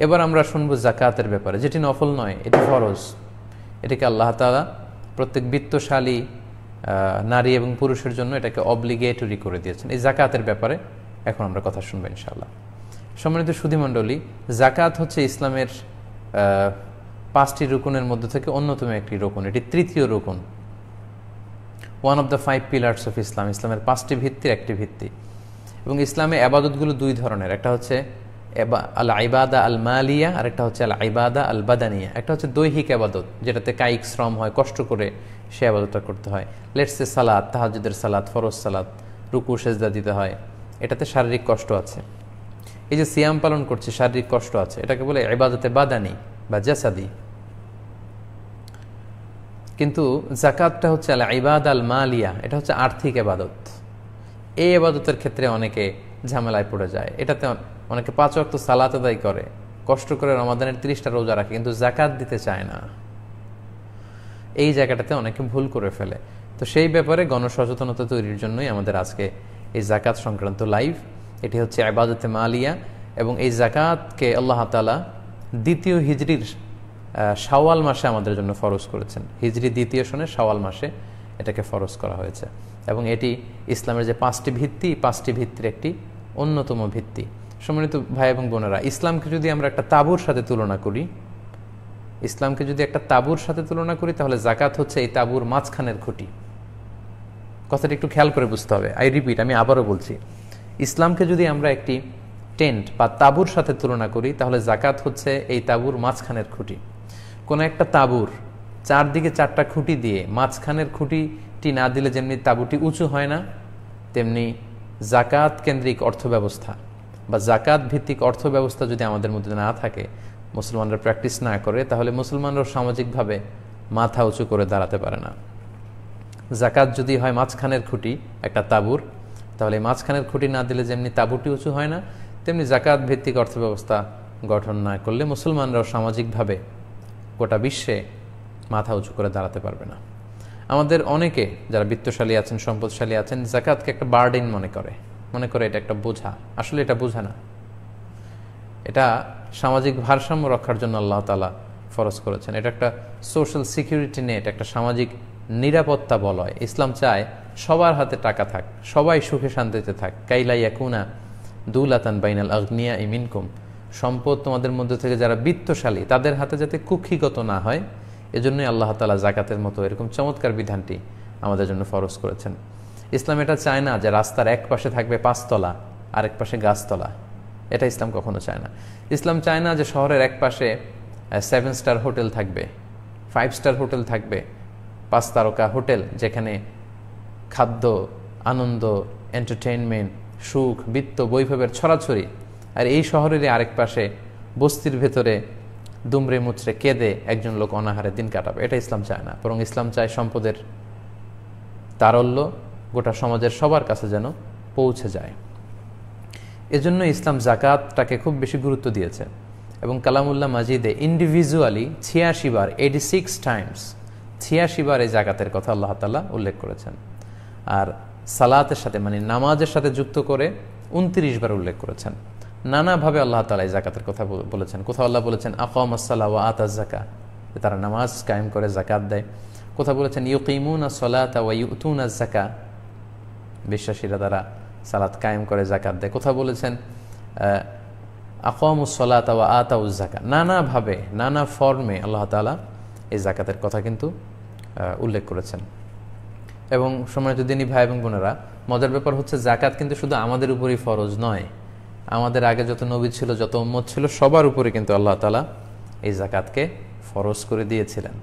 এবার আমরা শুনবো জাকাতের ব্যাপারে, যেটি নফল নয়, এটি ফরজ। এটাকে আল্লাহ তাআলা প্রত্যেক বিত্তশালী নারী এবং পুরুষের জন্য এটাকে অব্লিগেটরি করে দিয়েছেন। এই জাকাতের ব্যাপারে এখন আমরা কথা শুনবো ইনশাআল্লাহ। সম্মানিত সুধীমণ্ডলী, জাকাত হচ্ছে ইসলামের 5টি রুকুনের মধ্যে থেকে অন্যতম একটি রুকুন। এটি তৃতীয় রুকুন, one of the 5 pillars of Islam. ইসলামের 5টি ভিত্তির একটি ভিত্তি। এবং ইসলামে আবাদতগুলো 2 ধরনের, একটা হচ্ছে আল ইবাদা আল মালিয়া, আর একটা হচ্ছে আল ইবাদা আল বাদানিয়া। একটা হচ্ছে দৈহিক আবাদত, যেটাতে কায়িক শ্রম হয়, কষ্ট করে সে আবাদতটা করতে হয়। লেটসে সালাত, তাহাজ্জুদের সালাত, ফরজ সালাত, রুকু সেজদা দিতে হয়, এটাতে শারীরিক কষ্ট আছে। এই যে সিয়াম পালন করছে, শারীরিক কষ্ট আছে, এটাকে বলে ইবাদতে বাদানি বা জাসাদি। কিন্তু জাকাতটা হচ্ছে আল ইবাদা আল মালিয়া, এটা হচ্ছে আর্থিক আবাদত। এই আবাদতের ক্ষেত্রে অনেকে ঝামেলায় পড়ে যায়। এটাতে অনেকে 5 ওয়াক্ত সালাত আদায় করে, কষ্ট করে রমাদানের 30টা রোজা রাখে, কিন্তু জাকাত দিতে চায় না। এই জায়গাটাতে অনেকে ভুল করে ফেলে। তো সেই ব্যাপারে গণসচেতনতা তৈরির জন্যই আমাদের আজকে এই জাকাত সংক্রান্ত লাইভ। এটি হচ্ছে ইবাদতে মালিয়া, এবং এই জাকাতকে আল্লাহ তাআলা দ্বিতীয় হিজরির শাওয়াল মাসে আমাদের জন্য ফরজ করেছেন। হিজরি দ্বিতীয় সনে শাওয়াল মাসে এটাকে ফরজ করা হয়েছে। এবং এটি ইসলামের যে 5টি ভিত্তি, 5টি ভিত্তির একটি অন্যতম ভিত্তি। সম্মানিত ভাই এবং বোনেরা, ইসলামকে যদি আমরা একটা তাঁবুর সাথে তুলনা করি, তাহলে জাকাত হচ্ছে এই তাঁবুর মাঝখানের খুঁটি। কথাটা একটু খেয়াল করে বুঝতে হবে। আই রিপিট, আমি আবারও বলছি, ইসলামকে যদি আমরা একটি টেন্ট বা তাঁবুর সাথে তুলনা করি, তাহলে জাকাত হচ্ছে এই তাঁবুর মাঝখানের খুঁটি। কোনো একটা তাঁবুর চারদিকে 4টা খুঁটি দিয়ে মাঝখানের খুঁটিটি না দিলে যেমনি তাঁবুটি উঁচু হয় না, তেমনি জাকাত কেন্দ্রিক অর্থব্যবস্থা বা জাকাত ভিত্তিক অর্থব্যবস্থা যদি আমাদের মধ্যে না থাকে, মুসলমানরা প্র্যাকটিস না করে, তাহলে মুসলমানরা সামাজিকভাবে মাথা উঁচু করে দাঁড়াতে পারে না। জাকাত যদি হয় মাঝখানের খুঁটি একটা তাঁবুর, তাহলে মাঝখানের খুঁটি না দিলে যেমনি তাঁবুটি উঁচু হয় না, তেমনি জাকাত ভিত্তিক অর্থব্যবস্থা গঠন না করলে মুসলমানরাও সামাজিকভাবে গোটা বিশ্বে মাথা উঁচু করে দাঁড়াতে পারবে না। আমাদের অনেকে যারা বিত্তশালী আছেন, সম্পদশালী আছেন, জাকাতকে একটা বার্ডেন মনে করে এটা একটা বোঝা। আসলে এটা বোঝা না, এটা সামাজিক ভারসাম্য রক্ষার জন্য আল্লাহ তাআলা ফরজ করেছেন। এটা একটা সোশ্যাল সিকিউরিটি নেট, একটা সামাজিক নিরাপত্তা বলয়। ইসলাম চায় সবার হাতে টাকা থাক, সবাই সুখে শান্তিতে থাক। কাইলা ইয়াকুনা দুলাতান বাইনাল আগনিয়া মিনকুম, সম্পদ তোমাদের মধ্যে থেকে যারা বিত্তশালী তাদের হাতে যাতে কুক্ষিগত না হয়, এজন্যই আল্লাহ তাআলা জাকাতের মতো এরকম চমৎকার বিধানটি আমাদের জন্য ফরজ করেছেন। ইসলাম এটা চায় না যে রাস্তার এক পাশে থাকবে 5 তলা, আরেক পাশে গাছতলা। এটা ইসলাম কখনো চায় না। ইসলাম চায় না যে শহরের এক পাশে 7 স্টার হোটেল থাকবে, 5 স্টার হোটেল থাকবে, 5 তারকা হোটেল, যেখানে খাদ্য, আনন্দ, এন্টারটেইনমেন্ট, সুখ, বিত্ত, বৈভবের ছড়াছড়ি, আর এই শহরেরই আরেক পাশে বস্তির ভেতরে দুমড়ে মুচড়ে কেঁদে একজন লোক অনাহারে দিন কাটাবে। এটা ইসলাম চায় না। বরং ইসলাম চায় সম্পদের তারল্য গোটা সমাজের সবার কাছে যেন পৌঁছে যায়। এজন্য ইসলাম জাকাতটাকে খুব বেশি গুরুত্ব দিয়েছে। এবং কালামুল্লাহ মাজিদে ইন্ডিভিজুয়ালি 86 বার, 86 টাইমস, 86 বার এই জাকাতের কথা আল্লাহ তাআলা উল্লেখ করেছেন। আর সালাতের সাথে মানে নামাজের সাথে যুক্ত করে 29 বার উল্লেখ করেছেন। নানাভাবে আল্লাহ তাআলা এই জাকাতের কথা বলেছেন। কোথাও আল্লাহ বলেছেন আকামাস সালাহ ওয়া আতাজ যাকাত, তারা নামাজ কায়েম করে জাকাত দেয়। কোথাও বলেছেন ইউকিমুনা সলাতা ওয়া ইউতুনা যাকাত, বিশ্বাসীরা তারা সালাত কায়েম করে জাকাত দেয়। কোথাও বলেছেন আকামুস সলাতা ওয়া আতাউজ যাকাত। নানাভাবে নানা ফর্মে আল্লাহ তাআলা এই জাকাতের কথা কিন্তু উল্লেখ করেছেন। এবং সম্মানিত দিনী ভাই এবং বোনেরা, মজার ব্যাপার হচ্ছে জাকাত কিন্তু শুধু আমাদের উপরই ফরজ নয়, আমাদের আগে যত নবী ছিল, যত উম্মত ছিল, সবার উপরে কিন্তু আল্লাহ তাআলা এই জাকাতকে ফরজ করে দিয়েছিলেন।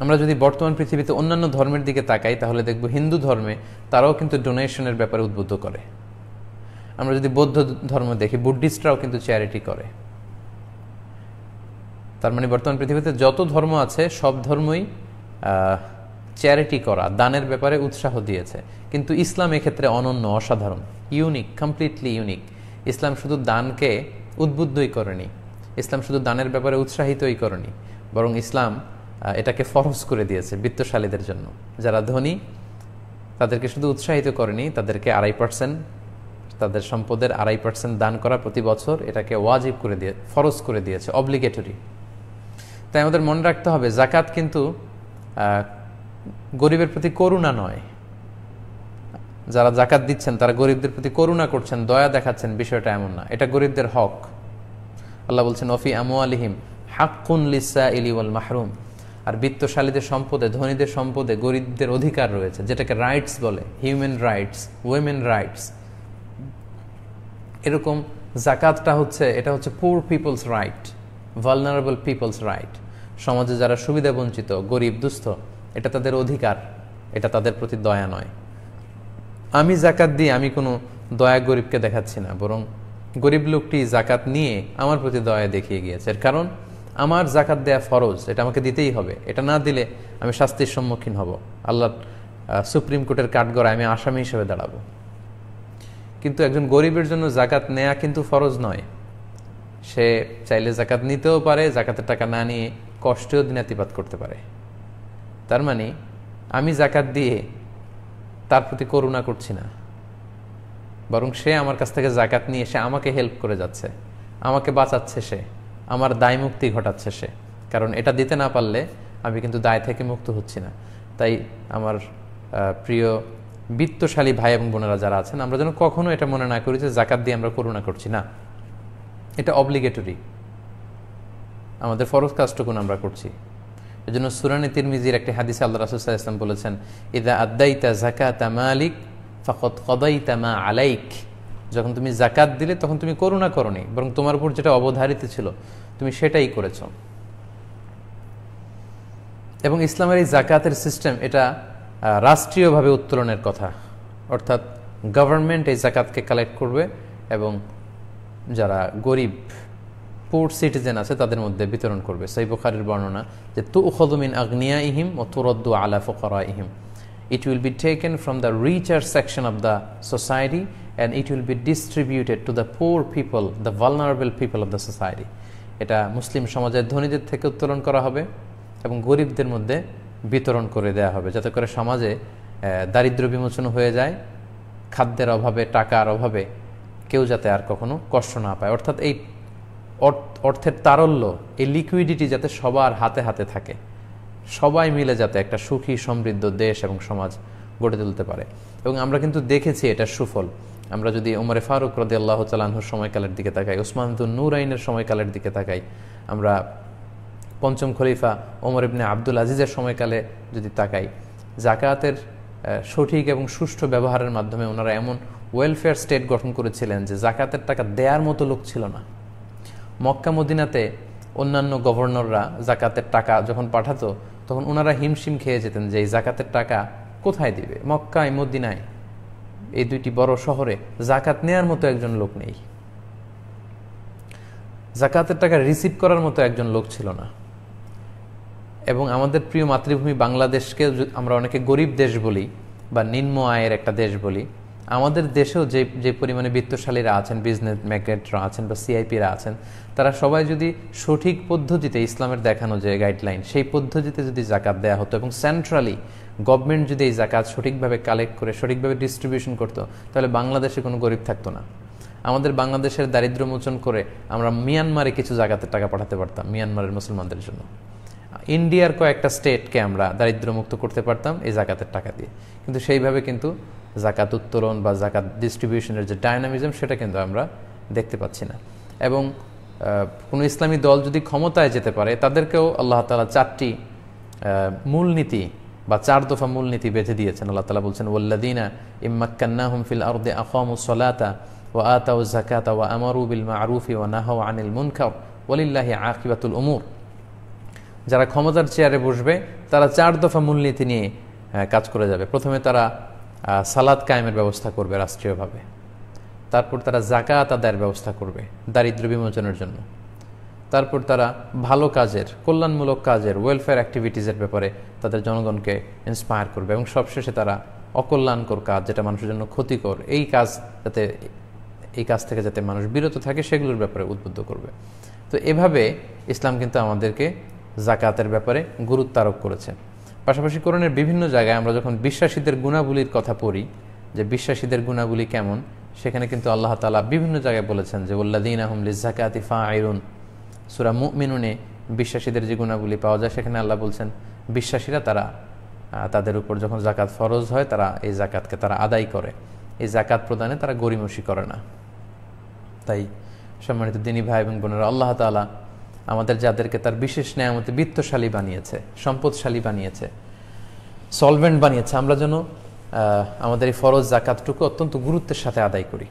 আমরা যদি বর্তমান পৃথিবীতে অন্যান্য ধর্মের দিকে তাকাই, তাহলে দেখব হিন্দু ধর্মে তারাও কিন্তু ডোনেশনের ব্যাপারে উদ্বুদ্ধ করে। আমরা যদি বৌদ্ধ ধর্ম দেখি, বুদ্ধিস্টরাও কিন্তু চ্যারিটি করে। তার মানে বর্তমান পৃথিবীতে যত ধর্ম আছে সব ধর্মই চ্যারিটি করা, দানের ব্যাপারে উৎসাহ দিয়েছে। কিন্তু ইসলাম এক্ষেত্রে অনন্য, অসাধারণ, ইউনিক, কমপ্লিটলি ইউনিক। ইসলাম শুধু দানকে উদ্বুদ্ধই করেনি, ইসলাম শুধু দানের ব্যাপারে উৎসাহিতই করেনি, বরং ইসলাম এটাকে ফরজ করে দিয়েছে বিত্তশালীদের জন্য। যারা ধনী তাদেরকে শুধু উৎসাহিত করেনি, তাদেরকে 2.5% তাদের সম্পদের 2.5% দান করা প্রতি বছর, এটাকে ওয়াজিব করে দিয়ে, ফরজ করে দিয়েছে, অব্লিগেটরি। তাই আমাদের মনে রাখতে হবে যাকাত কিন্তু গরিবের প্রতি করুণা নয়। যারা যাকাত দিচ্ছেন তারা গরিবদের প্রতি করুণা করছেন, দয়া দেখাচ্ছেন, বিষয়টা এমন না। এটা গরিবদের হক। আল্লাহ বলছেন ওফি আমওয়ালিহিম হাক্কুন লিসাইলি ওয়াল মাহরুম। আর বিত্তশালীদের সম্পদে, ধনীদের সম্পদে গরিবদের অধিকার রয়েছে, যেটাকে রাইটস বলে, হিউম্যান রাইটস, উইমেন রাইটস। এরকম যাকাতটা হচ্ছে, এটা হচ্ছে poor peoples right, vulnerable peoples right. সমাজে যারা সুবিধা বঞ্চিত, গরিব দুস্থ, এটা তাদের অধিকার, এটা তাদের প্রতি দয়া নয়। আমি যাকাত দিয়ে আমি কোনো দয়া গরিবকে দেখাচ্ছি না, বরং গরিব লোকটি যাকাত নিয়ে আমার প্রতি দয়া দেখিয়ে গিয়েছে। এর কারণ আমার যাকাত দেয়া ফরজ, এটা আমাকে দিতেই হবে। এটা না দিলে আমি শাস্তির সম্মুখীন হব, আল্লাহর সুপ্রিম কোর্টের কাঠগড়ায় আমি আসামি হিসেবে দাঁড়াবো। কিন্তু একজন গরিবের জন্য যাকাত নেয়া কিন্তু ফরজ নয়। সে চাইলে যাকাত নিতেও পারে, যাকাতের টাকা না নিয়ে কষ্টেও দিনাতিপাত করতে পারে। তার মানে আমি যাকাত দিয়ে তার প্রতি করুণা করছি না, বরং সে আমার কাছ থেকে যাকাত নিয়ে সে আমাকে হেল্প করে যাচ্ছে, আমাকে বাঁচাচ্ছে, সে আমার দায় মুক্তি ঘটাচ্ছে সে। কারণ এটা দিতে না পারলে আমি কিন্তু দায় থেকে মুক্ত হচ্ছি না। তাই আমার প্রিয় বিত্তশালী ভাই এবং বোনেরা যারা আছেন, আমরা যেন কখনো এটা মনে না করি যে যাকাত দিয়ে আমরা করুণা করছি। না, এটা অব্লিগেটরি, আমাদের ফরজ কাজটুকুন আমরা করছি। এই জন্য সূরা তিরমিজির একটি হাদিসে আল্লাহ রাসূল সাল্লাল্লাহু আলাইহি ওয়াসাল্লাম বলেছেন, ইযা আদাইতা যাকাতা মালিক ফাকাদ কাদাইতা মা আলাইক। যখন তুমি যাকাত দিলে তখন তুমি করুণা করনি, বরং তোমার উপর যেটা অবধারিত ছিল তুমি সেটাই করেছো। এবং ইসলামের এই যাকাতের সিস্টেম, এটা রাষ্ট্রীয়ভাবে উত্তোলনের কথা, অর্থাৎ গভর্নমেন্ট এই যাকাতকে কালেক্ট করবে এবং যারা গরিব পুর সিটিজেন আছে তাদের মধ্যে বিতরণ করবে। সহিহ বুখারীর বর্ণনা যে তুখাযু মিন আগনিয়াইহিম ওয়া তুরাদ্দু আলা ফুকারাইহিম। It will be taken from the richer section of the society and it will be distributed to the poor people, the vulnerable people of the society. এটা মুসলিম সমাজের ধনীদের থেকে উত্তোলন করা হবে এবং গরিবদের মধ্যে বিতরণ করে দেয়া হবে, যাতে করে সমাজে দারিদ্র্য বিমোচন হয়ে যায়, খাদ্যের অভাবে, টাকার অভাবে কেউ যাতে আর কখনো কষ্ট না পায়। অর্থাৎ এই অর্থের তারল্য, এই লিকুইডিটি যাতে সবার হাতে হাতে থাকে, সবাই মিলে যাতে একটা সুখী সমৃদ্ধ দেশ এবং সমাজ গড়ে তুলতে পারে। এবং আমরা কিন্তু দেখেছি এটার সুফল। আমরা যদি ওমরে ফারুক রাদিয়াল্লাহু তাআলা আনহুর সময়কালের দিকে তাকাই, ওসমান যুন নুরাইনের সময়কালের দিকে তাকাই, আমরা পঞ্চম খলিফা ওমর ইবনে আব্দুল আজিজের সময়কালে যদি তাকাই, যাকাতের সঠিক এবং সুষ্ঠু ব্যবহারের মাধ্যমে ওনারা এমন ওয়েলফেয়ার স্টেট গঠন করেছিলেন যে জাকাতের টাকা দেয়ার মতো লোক ছিল না। মক্কা মদিনাতে অন্যান্য গভর্নররা জাকাতের টাকা যখন পাঠাতো তখন ওনারা হিমশিম খেয়ে যেতেন যে এই জাকাতের টাকা কোথায় দিবে। মক্কায়, মদিনায়, এই দুইটি বড় শহরে জাকাত নেয়ার মতো একজন লোক নেই, জাকাতের টাকা রিসিভ করার মতো একজন লোক ছিল না। এবং আমাদের প্রিয় মাতৃভূমি বাংলাদেশকে আমরা অনেকে গরিব দেশ বলি বা নিম্ন আয়ের একটা দেশ বলি। আমাদের দেশেও যে পরিমাণে বিত্তশালীরা আছেন, বিজনেস ম্যাগনেটরা আছেন বা সিআইপিরা আছেন, তারা সবাই যদি সঠিক পদ্ধতিতে, ইসলামের দেখানো যে গাইডলাইন, সেই পদ্ধতিতে যদি জাকাত দেওয়া হতো এবং সেন্ট্রালি গভর্নমেন্ট যদি এই জাকাত সঠিকভাবে কালেক্ট করে সঠিকভাবে ডিস্ট্রিবিউশন করতো, তাহলে বাংলাদেশে কোনো গরিব থাকতো না। আমাদের বাংলাদেশের দারিদ্র্য মোচন করে আমরা মিয়ানমারে কিছু জাকাতের টাকা পাঠাতে পারতাম, মিয়ানমারের মুসলমানদের জন্য। ইন্ডিয়ার কয়েকটা স্টেটকে আমরা দারিদ্র্যমুক্ত করতে পারতাম এই জাকাতের টাকা দিয়ে। কিন্তু সেইভাবে কিন্তু জাকাত উত্তোলন বা জাকাত ডিস্ট্রিবিউশনের যে ডায়নামিজম, সেটা কিন্তু আমরা দেখতে পাচ্ছি না। এবং কোনো ইসলামী দল যদি ক্ষমতায় যেতে পারে, তাদেরকেও আল্লাহ তাআলা 4টি মূলনীতি বা 4 দফা মূলনীতি বেঁধে দিয়েছেন। আল্লাহ তাআলা বলছেন, ওয়াল্লাযীনা ইম্মাক্কান্নাহুম ফিল আরদি আকামুস সালাতা ওয়া আতাউজ যাকাতা ওয়া আমারু বিল মা'রুফি ওয়া নাহাউ আনিল মুনকার ওয়ালিল্লাহি আকিবাতুল উমুর। যারা ক্ষমতার চেয়ারে বসবে তারা 4 দফা মূলনীতি নিয়ে কাজ করে যাবে। প্রথমে তারা সালাত কায়েমের ব্যবস্থা করবে রাষ্ট্রীয়ভাবে, তারপর তারা যাকাত আদায়ের ব্যবস্থা করবে দারিদ্র্য বিমোচনের জন্য, তারপর তারা ভালো কাজের, কল্যাণমূলক কাজের, ওয়েলফেয়ার অ্যাক্টিভিটিসের ব্যাপারে তাদের জনগণকে ইন্সপায়ার করবে, এবং সবশেষে তারা অকল্যাণকর কাজ, যেটা মানুষের জন্য ক্ষতিকর, এই কাজ থেকে যাতে মানুষ বিরত থাকে সেগুলোর ব্যাপারে উদ্বুদ্ধ করবে। তো এভাবে ইসলাম কিন্তু আমাদেরকে যাকাতের ব্যাপারে গুরুত্ব আরোপ করেছে। পাশাপাশি কোরআনের বিভিন্ন জায়গায় আমরা যখন বিশ্বাসীদের গুণাবলীর কথা পড়ি, যে বিশ্বাসীদের গুণাবলী কেমন, সেখানে কিন্তু আল্লাহ তাআলা বিভিন্ন জায়গায় বলেছেন যে ওয়াল্লাযীনা হুম লিয-যাকাতি ফাঈলুন। সূরা মুমিনুনে বিশ্বাসীদের যে গুণাবলী পাওয়া যায় সেখানে আল্লাহ বলছেন বিশ্বাসীরা তারা তাদের উপর যখন যাকাত ফরজ হয় তারা এই যাকাতকে তারা আদায় করে, এই যাকাত প্রদানে তারা গরিমসি করে না। তাই সম্মানিত দিনী ভাই এবং বোনেরা, আল্লাহ তাআলা আমাদের যাদেরকে তার বিশেষ নেয়ামতে বিত্তশালী বানিয়েছে, সম্পদশালী বানিয়েছে, সলভেন্ট বানিয়েছে, আমরা যেন আমাদের এই ফরজ যাকাতটুকু অত্যন্ত গুরুত্বের সাথে আদায় করি।